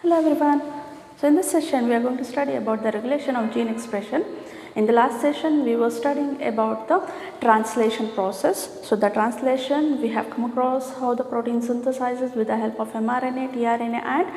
Hello everyone. So in this session we are going to study about the regulation of gene expression. In the last session we were studying about the translation process. So the translation we have come across how the protein synthesizes with the help of mRNA, tRNA and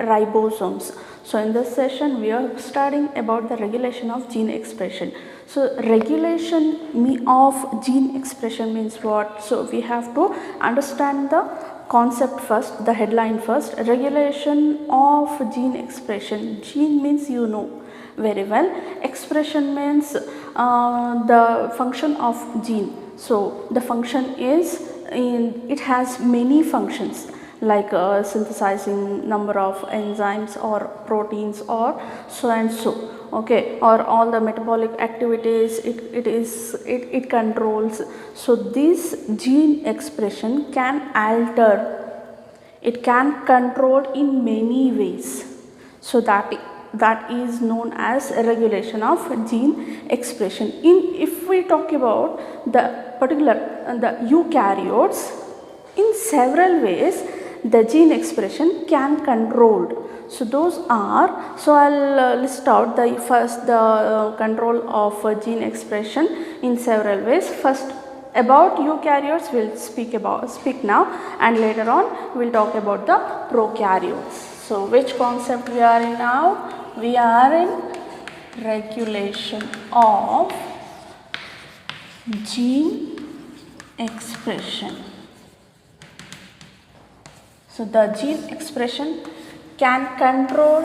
ribosomes. So in this session we are studying about the regulation of gene expression. So regulation of gene expression means what? So we have to understand the concept first, the headline first. Regulation of gene expression. Gene means you know very well. Expression means the function of gene. So the function is it has many functions like synthesizing number of enzymes or proteins or so and so, okay, or all the metabolic activities it controls. So this gene expression can alter, it can control in many ways. So that is known as regulation of gene expression. If we talk about the particular the eukaryotes, in several ways the gene expression can controlled. So those are, so I'll list out the first the control of gene expression in several ways. First, about eukaryotes we'll speak now, and later on we'll talk about the prokaryotes. So which concept we are in now? We are in regulation of gene expression. So the gene expression can control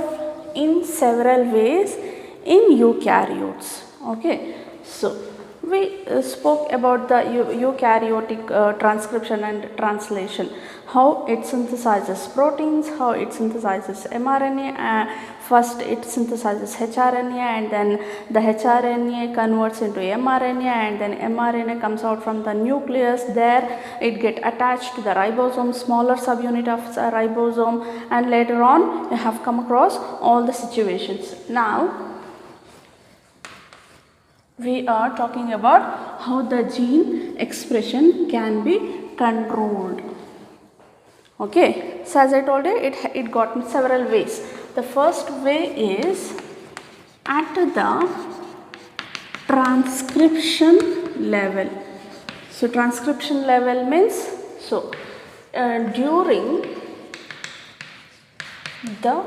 in several ways in eukaryotes. Okay, so we spoke about the eukaryotic transcription and translation, how it synthesizes proteins, how it synthesizes mRNA. First it synthesizes hRNA, and then the hRNA converts into mRNA, and then mRNA comes out from the nucleus. There it get attached to the ribosome, smaller subunit of ribosome, and later on you have come across all the situations. Now we are talking about how the gene expression can be controlled. Okay, so as I told you, it got in several ways. The first way is at the transcription level. So transcription level means, so during the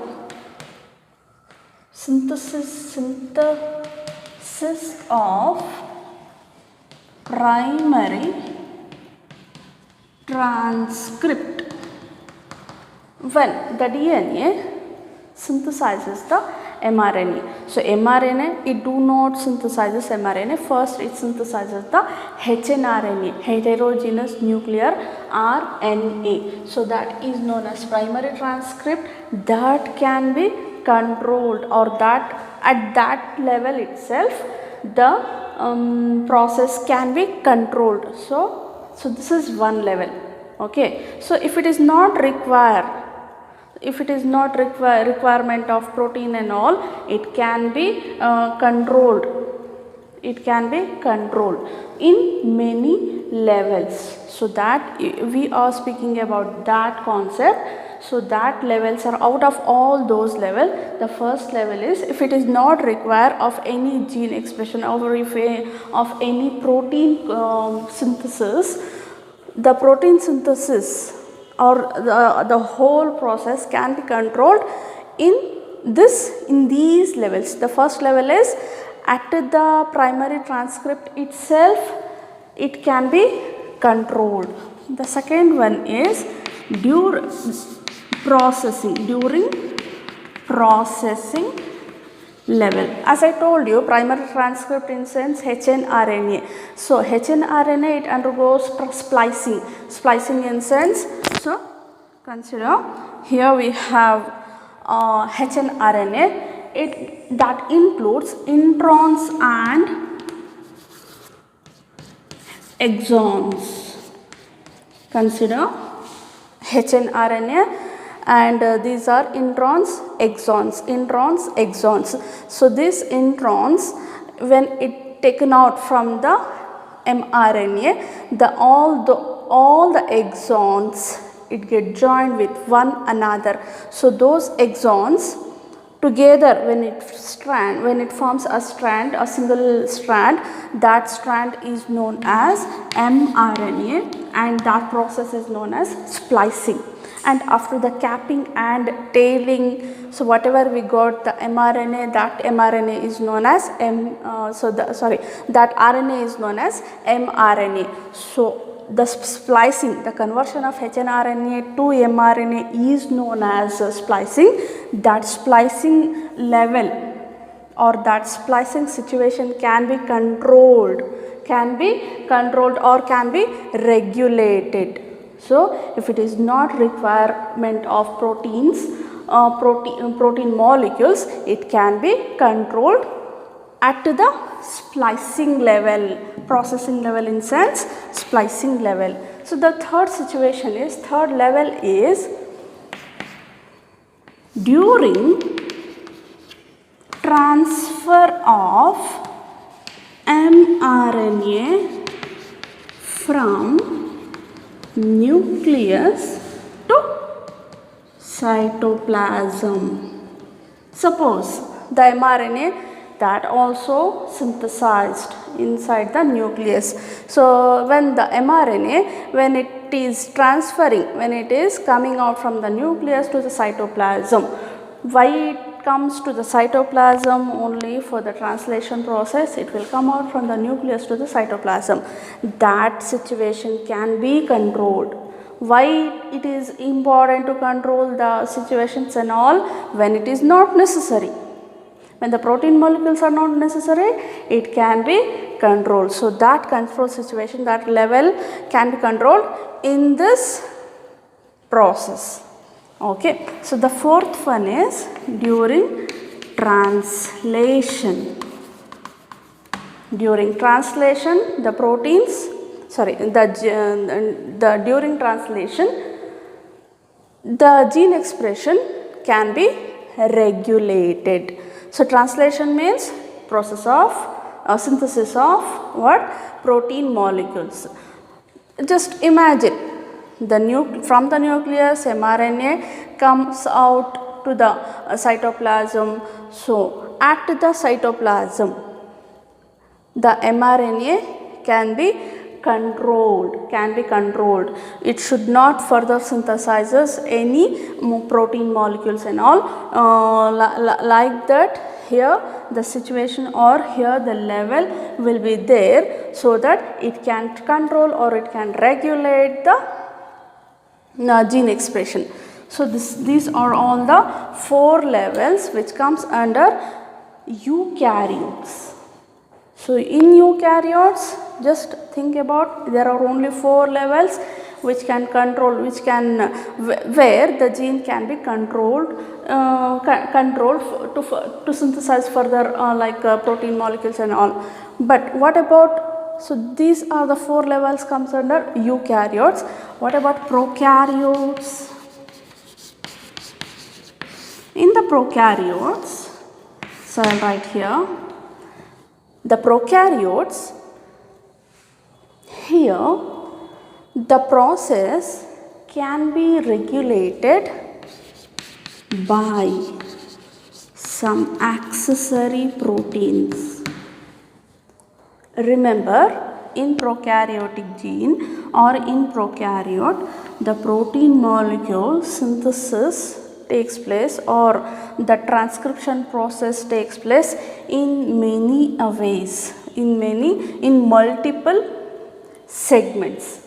synthesis of primary transcript, when the DNA synthesizes the mRNA. So mRNA, it do not synthesizes mRNA. First it synthesizes the hnRNA, heterogeneous nuclear RNA. So that is known as primary transcript, that can be controlled, or that at that level itself the process can be controlled. So this is one level. Okay, so if it is not requirement of protein and all, it can be controlled. It can be controlled in many levels. So that we are speaking about that concept. So that levels are, out of all those levels, the first level is if it is not required of any gene expression, or if of any protein synthesis, the protein synthesis or the whole process can be controlled in these levels. The first level is at the primary transcript itself, it can be controlled. The second one is during processing level. As I told you, primary transcript in sense hnRNA. So hnRNA, it undergoes splicing in sense. So consider here we have hnRNA, that includes introns and exons. Consider hnRNA, and these are introns, exons. So these introns, when it taken out from the mRNA, all the exons it get joined with one another. So those exons together, when it forms a strand, a single strand, that strand is known as mRNA, and that process is known as splicing. And after the capping and tailing, so whatever we got the mRNA, that mRNA is known as that RNA is known as mRNA. So the splicing, the conversion of hnRNA to mRNA is known as splicing. That splicing level or that splicing situation can be controlled or can be regulated. So if it is not requirement of protein molecules, it can be controlled at the splicing level, processing level in sense splicing level. So the third level is during transfer of mRNA from nucleus to cytoplasm. Suppose the mRNA that also synthesized inside the nucleus. So when the mRNA, when it is transferring, when it is coming out from the nucleus to the cytoplasm, why it comes to the cytoplasm? Only for the translation process it will come out from the nucleus to the cytoplasm. That situation can be controlled. Why it is important to control the situations and all? When it is not necessary. When the protein molecules are not necessary, it can be controlled. So that control situation, that level can be controlled in this process. Okay. So the fourth one is during translation. During translation, the proteins, during translation, the gene expression can be regulated. So translation means process of synthesis of what? Protein molecules. Just imagine from the nucleus mRNA comes out to the cytoplasm. So at the cytoplasm the mRNA can be controlled. It should not further synthesizes any protein molecules and all. Like that, here the situation or here the level will be there, so that it can control or it can regulate the gene expression. So these are all the 4 levels which comes under eukaryotes. So in eukaryotes, just think about, there are only 4 levels which can control, where the gene can be controlled to synthesize further protein molecules and all. But what about, so these are the 4 levels comes under eukaryotes. What about prokaryotes? In the prokaryotes, so I will write here, the prokaryotes, here the process can be regulated by some accessory proteins. Remember, in prokaryotic gene or in prokaryote, the protein molecule synthesis takes place or the transcription process takes place in many ways, in multiple segments,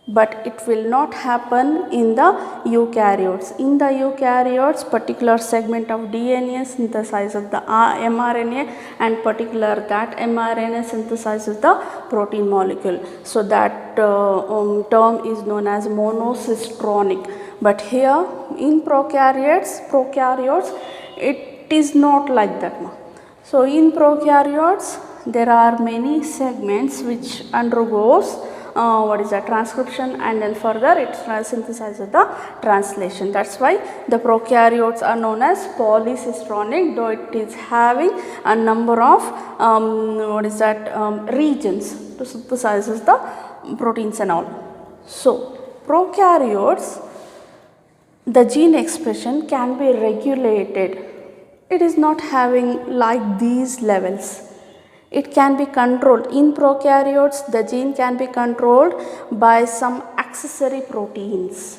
but it will not happen in the eukaryotes. In the eukaryotes, particular segment of DNA synthesizes the mRNA, and particular that mRNA synthesizes the protein molecule. So that term is known as monocistronic. But here in prokaryotes, it is not like that. So in prokaryotes, there are many segments which undergoes transcription, and then further it synthesizes the translation. That's why the prokaryotes are known as polycistronic, though it is having a number of regions to synthesize the proteins and all. So prokaryotes, the gene expression can be regulated. It is not having like these levels. It can be controlled. In prokaryotes, the gene can be controlled by some accessory proteins,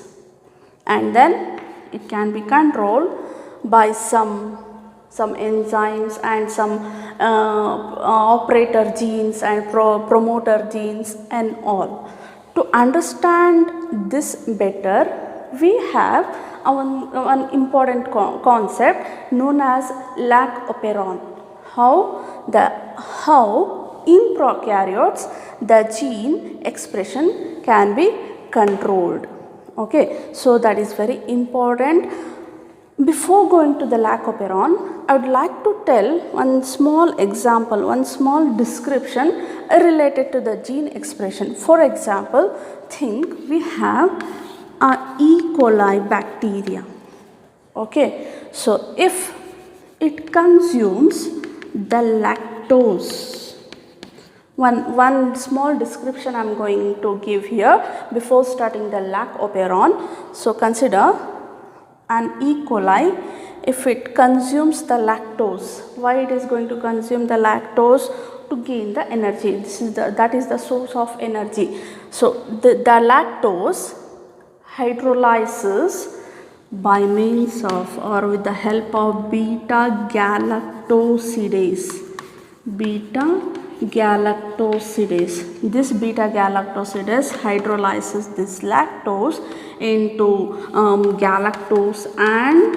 and then it can be controlled by some enzymes and some operator genes and promoter genes and all. To understand this better, we have one important concept known as lac operon. How in prokaryotes the gene expression can be controlled. Okay, so that is very important. Before going to the lac operon, I would like to tell one small example, one small description related to the gene expression. For example, think we have a E. coli bacteria. Okay, so if it consumes the lactose, one small description I am going to give here before starting the lac operon. So consider an E. coli, if it consumes the lactose. Why it is going to consume the lactose? To gain the energy. That is the source of energy. So the lactose hydrolyzes by means of or with the help of beta galactosidase. This beta galactosidase hydrolyzes this lactose into galactose and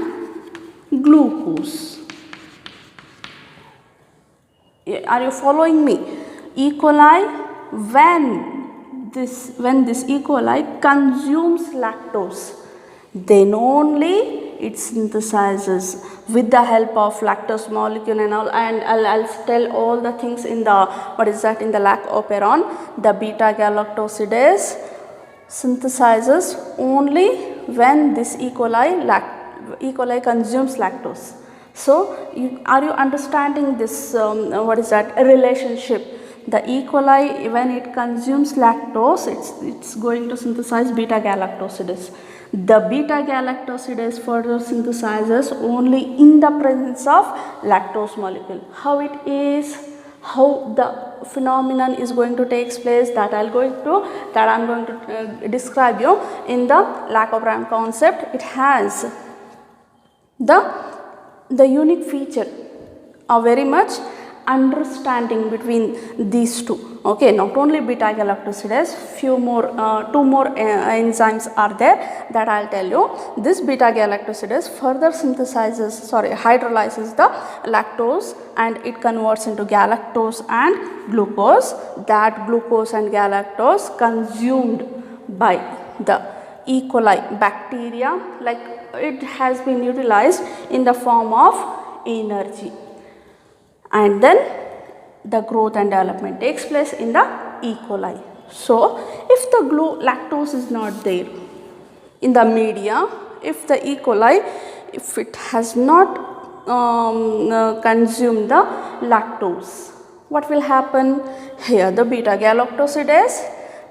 glucose. Are you following me? E. coli, when this E. coli consumes lactose, then only it synthesizes with the help of lactose molecule and all, and I'll tell all the things in the in the lac operon. The beta galactosidase synthesizes only when this E. coli consumes lactose. So are you understanding this relationship? The E. coli, when it consumes lactose, it's going to synthesize beta galactosidase. The beta galactosidase further synthesizes only in the presence of lactose molecule. How it is, how the phenomenon is going to take place, that I am going to describe you in the lac operon concept. It has the unique feature of very much understanding between these two. Okay, not only beta galactosidase, two more enzymes are there that I'll tell you. This beta galactosidase further hydrolyzes the lactose and it converts into galactose and glucose. That glucose and galactose consumed by the E. coli bacteria, like it has been utilized in the form of energy, and then the growth and development takes place in the E. coli. So if the lactose is not there in the media, if the E. coli, if it has not consumed the lactose, what will happen? Here the beta galactosidase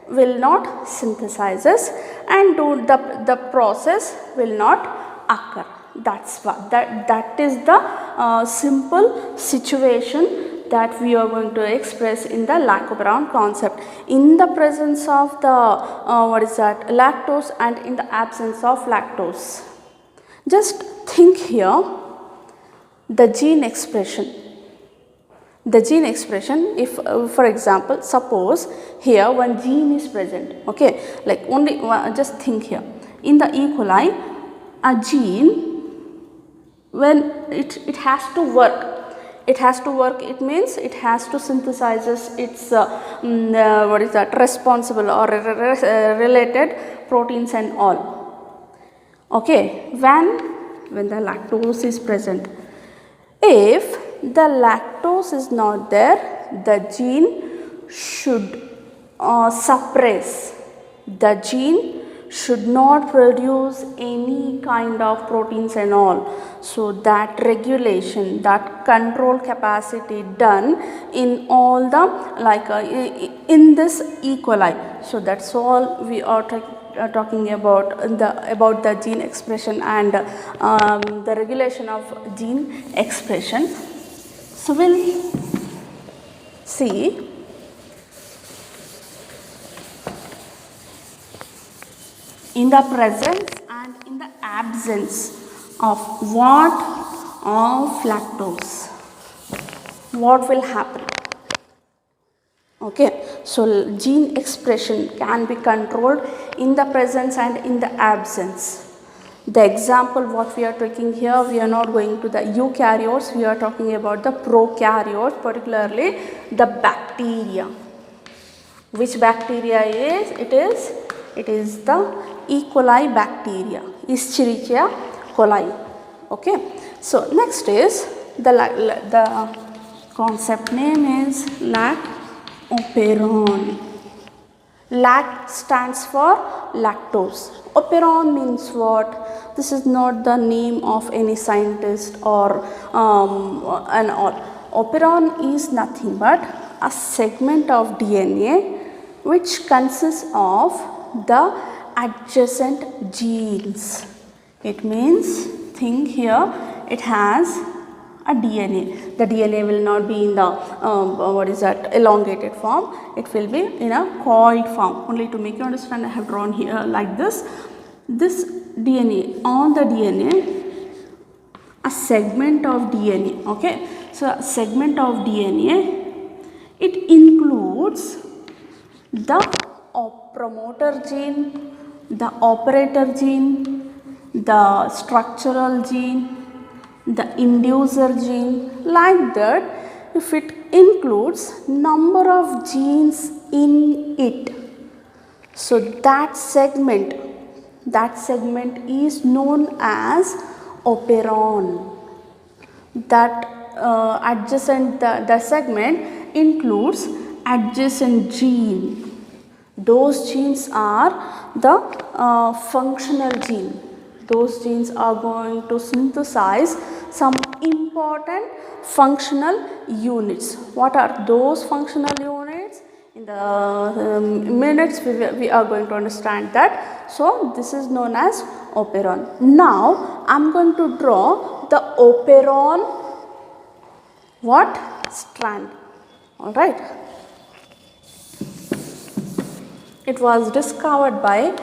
will not synthesizes and the process will not occur. That's what that is the simple situation that we are going to express in the lac operon concept. In the presence of the lactose and in the absence of lactose. Just think here the gene expression. The gene expression, if for example, suppose here one gene is present, okay, like only just think here in the E. coli, a gene, when it has to work, it means it has to synthesizes its responsible or related proteins and all. Okay, when the lactose is present, if the lactose is not there, the gene should suppress. The gene should not produce any kind of proteins and all. So that regulation, that control capacity done in all the in this E. coli. So that's all we are talking about the gene expression and the regulation of gene expression. So we'll see in the presence and in the absence of what? Of lactose, what will happen? Okay, so gene expression can be controlled in the presence and in the absence. The example what we are taking here, we are not going to the eukaryotes, we are talking about the prokaryotes, particularly the bacteria. Which bacteria is? It is the E. coli bacteria, Escherichia coli. Okay, so next is the concept name is lactoperon. Lac stands for lactose. Operon means what? This is not the name of any scientist or and all. Operon is nothing but a segment of DNA which consists of the adjacent genes. It means, think here, it has a DNA. The DNA will not be in the elongated form. It will be in a coiled form. Only to make you understand, I have drawn here like this. This DNA, on the DNA, a segment of DNA. Okay, so a segment of DNA, it includes the promoter gene, the operator gene, the structural gene, the inducer gene. Like that, if it includes number of genes in it, so that segment is known as operon. That adjacent, the segment includes adjacent gene. Those genes are the functional gene. Those genes are going to synthesize some important functional units. What are those functional units? In the minutes we are going to understand that. So this is known as operon. Now I am going to draw the operon strand. Alright. It was discovered by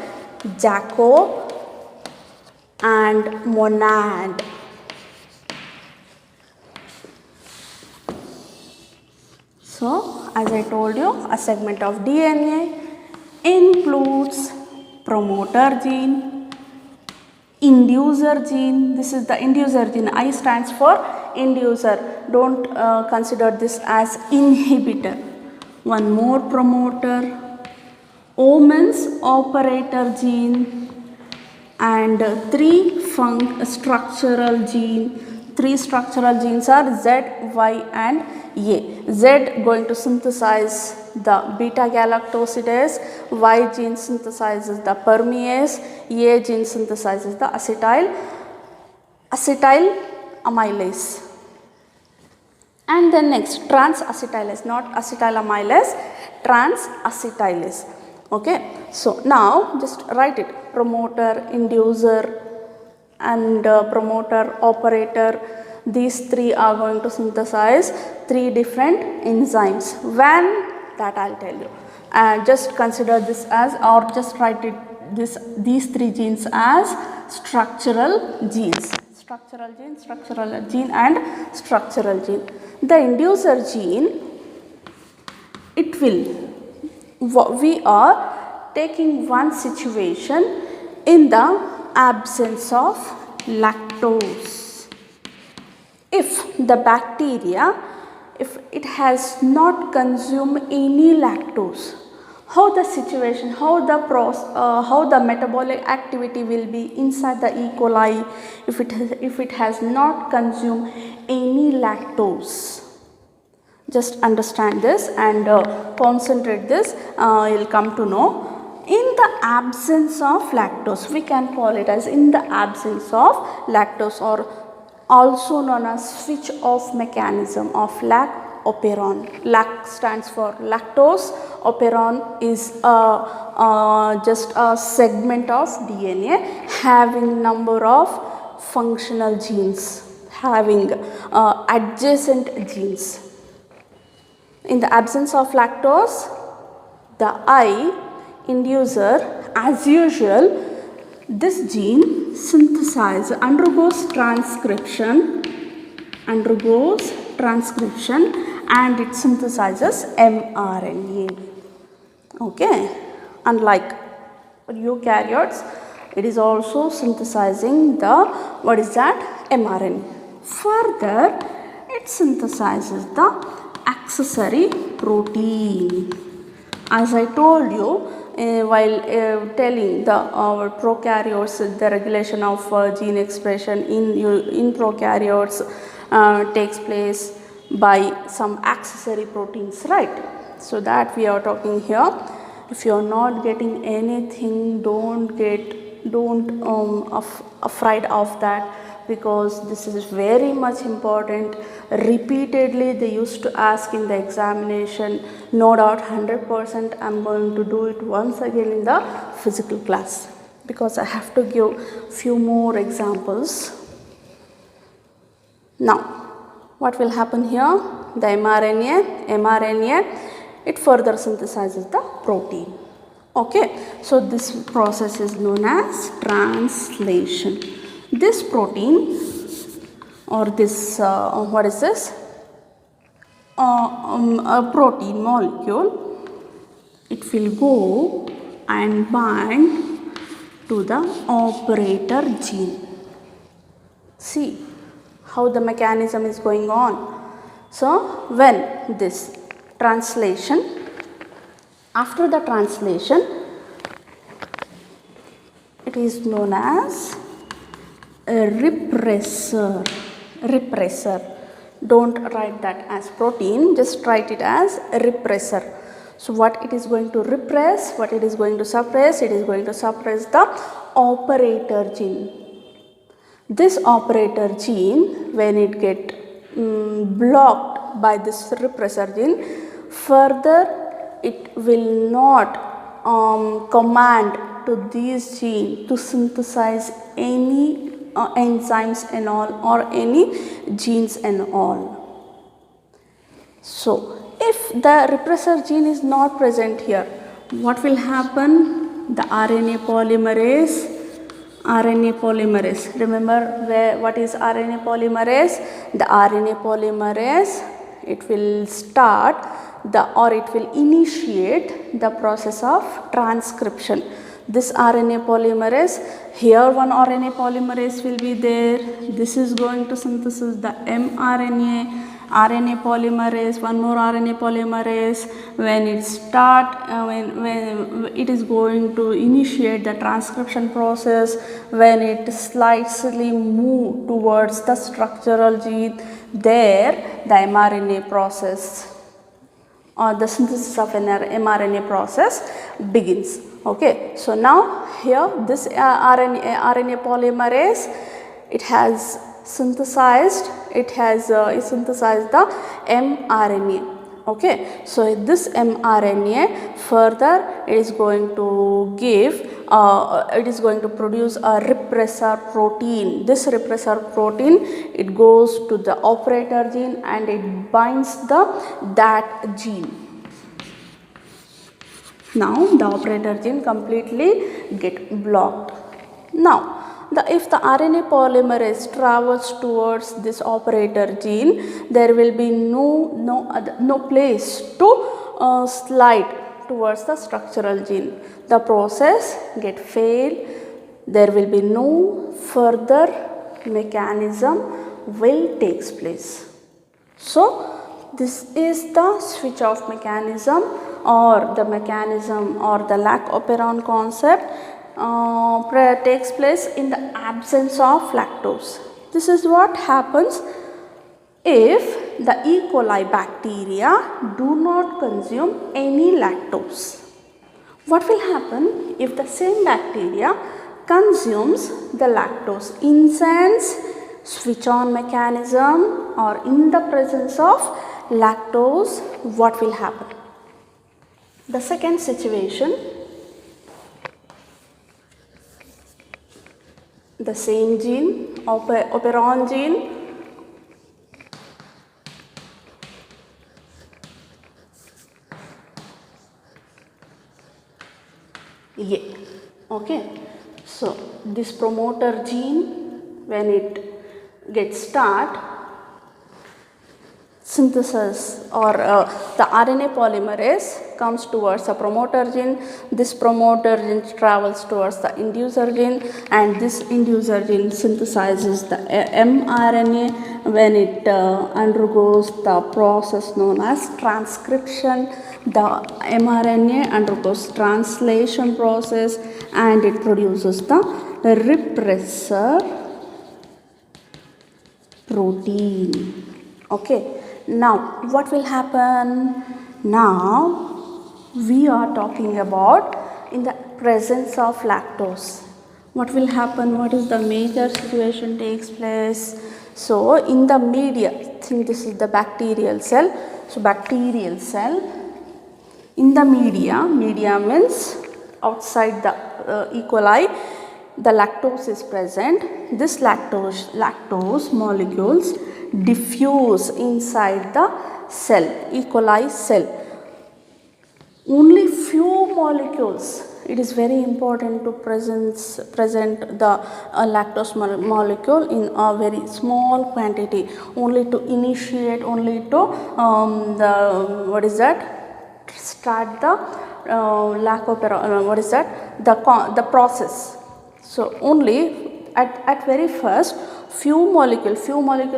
Jacob and Monod. So, as I told you, a segment of DNA includes promoter gene, inducer gene. This is the inducer gene. I stands for inducer. Don't consider this as inhibitor. One more promoter, O means operator gene, and three structural gene. Three structural genes are Z, Y and A. Z going to synthesize the beta galactosidase, Y gene synthesizes the permease, A gene synthesizes the acetyl amylase. And then next, trans-acetylase, not acetylamylase, trans-acetylase. Okay, so now just write it: promoter, inducer and promoter, operator. These three are going to synthesize three different enzymes. When? That I'll tell you. Just consider this as, or just write it these three genes as structural genes. Structural gene and structural gene. The inducer gene, it will, we are taking one situation in the absence of lactose. If the bacteria, if it has not consumed any lactose, how the situation, how the metabolic activity will be inside the E. coli if it has not consumed any lactose. Just understand this and concentrate this, you'll come to know. In the absence of lactose, we can call it as in the absence of lactose, or also known as switch off mechanism of operon. Lac stands for lactose. Operon is just a segment of DNA having number of functional genes, having adjacent genes. In the absence of lactose, the I inducer, as usual, this gene undergoes transcription and it synthesizes mRNA. Okay, unlike eukaryotes, it is also synthesizing the mRNA. Further, it synthesizes the accessory protein. As I told you while telling the prokaryotes, the regulation of gene expression in prokaryotes takes place by some accessory proteins, right? So that we are talking here. If you are not getting anything, don't afraid of that, because this is very much important. Repeatedly they used to ask in the examination. No doubt 100% I am going to do it once again in the physical class, because I have to give few more examples. Now what will happen here? The mRNA, it further synthesizes the protein. Okay, so this process is known as translation. This protein or this a protein molecule, it will go and bind to the operator gene. See how the mechanism is going on. So when this translation, after the translation, it is known as a repressor. Don't write that as protein, just write it as a repressor. So what it is going to repress, what it is going to suppress? It is going to suppress the operator gene. This operator gene, when it get blocked by this repressor gene, further it will not command to these genes to synthesize any enzymes and all, or any genes and all. So if the repressor gene is not present here, what will happen? The RNA polymerase, remember what is RNA polymerase? The RNA polymerase, it will start it will initiate the process of transcription. This RNA polymerase, here one RNA polymerase will be there. This is going to synthesize the mRNA, RNA polymerase, one more RNA polymerase. When it start, when it is going to initiate the transcription process, when it slightly move towards the structural gene, there the mRNA process or the synthesis of an mRNA process begins. Okay, so now here this RNA polymerase, it has synthesized the mRNA. Okay, so this mRNA further it is going to produce a repressor protein. This repressor protein, it goes to the operator gene and it binds that gene. Now the operator gene completely get blocked. Now if the RNA polymerase travels towards this operator gene, there will be no place to slide towards the structural gene. The process get failed. There will be no further mechanism will takes place. So this is the switch off mechanism, or the mechanism, or the lac operon concept takes place in the absence of lactose. This is what happens if the E. coli bacteria do not consume any lactose. What will happen if the same bacteria consumes the lactose? In sense, switch on mechanism, or in the presence of lactose, what will happen? The second situation, the same gene, operon gene, A. Okay, so this promoter gene, when it gets start synthesis or the RNA polymerase comes towards the promoter gene. This promoter gene travels towards the inducer gene, and this inducer gene synthesizes the mRNA. When it undergoes the process known as transcription, the mRNA undergoes translation process and it produces the repressor protein. Okay, now what will happen? Now we are talking about in the presence of lactose. What will happen? What is the major situation takes place? So in the media, think this is the bacterial cell. So bacterial cell, in the media means outside the E. coli, the lactose is present. This lactose molecules diffuse inside the cell, E. coli cell. Only few molecules. It is very important to present the lactose molecule in a very small quantity, only to initiate, only to start the the process. So only at very first few molecule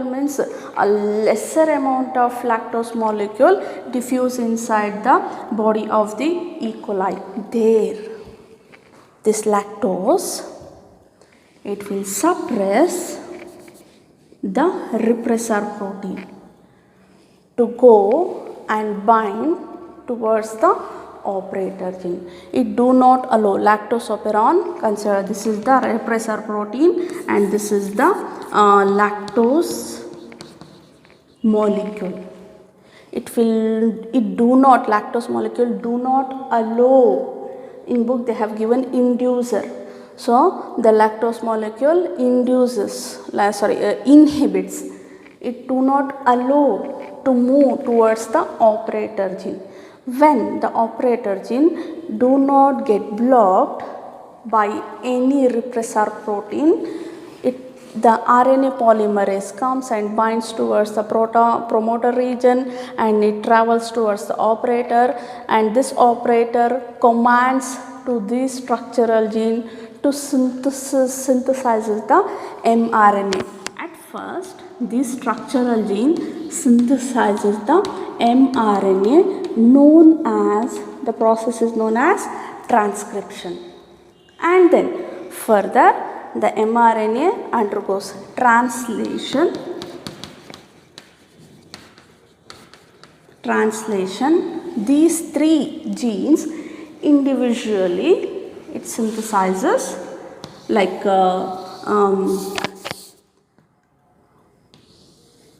means a lesser amount of lactose molecule diffuse inside the body of the E. coli. There, this lactose, it will suppress the repressor protein to go and bind towards the operator gene. It do not allow lactose operon. Consider this is the repressor protein and this is the lactose molecule. Lactose molecule do not allow. In book they have given inducer. So the lactose molecule inhibits. It do not allow to move towards the operator gene. When the operator gene do not get blocked by any repressor protein, the RNA polymerase comes and binds towards the promoter region and it travels towards the operator, and this operator commands to this structural gene to synthesizes the mRNA. At first, this structural gene synthesizes the mRNA, the process is known as transcription. And then further the mRNA undergoes translation. These three genes individually it synthesizes, like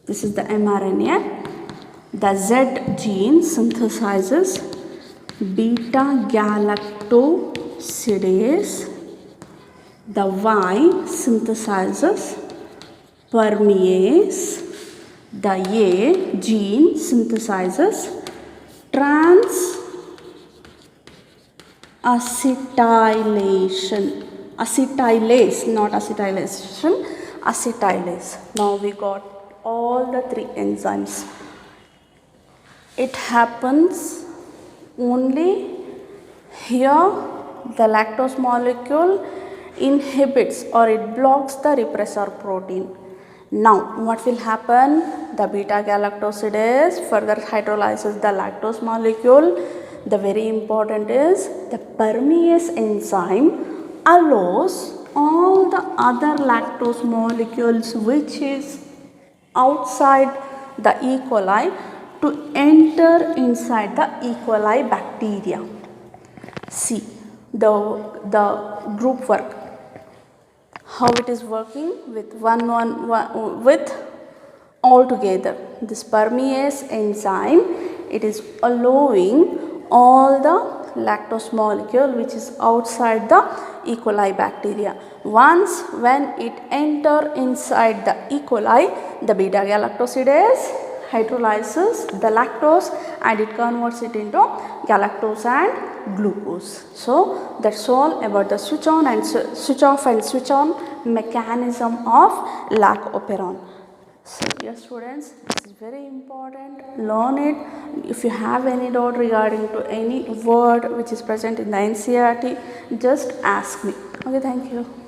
this is the mRNA. The Z gene synthesizes beta galactosidase. The Y synthesizes permease. The A gene synthesizes acetylase. Now we got all the three enzymes. It happens only here the lactose molecule inhibits or it blocks the repressor protein. Now what will happen? The beta galactosidase further hydrolyzes the lactose molecule. The very important is the permease enzyme allows all the other lactose molecules which is outside the E. coli to enter inside the E. coli bacteria. See the group work, how it is working with altogether. This permease enzyme, it is allowing all the lactose molecule which is outside the E. coli bacteria. Once when it enter inside the E. coli, the beta galactosidase hydrolyzes the lactose and it converts it into galactose and glucose. So that's all about the switch on and switch off and switch on mechanism of lac operon. So yes students, this is very important, learn it. If you have any doubt regarding to any word which is present in the NCERT, just ask me. Okay, thank you.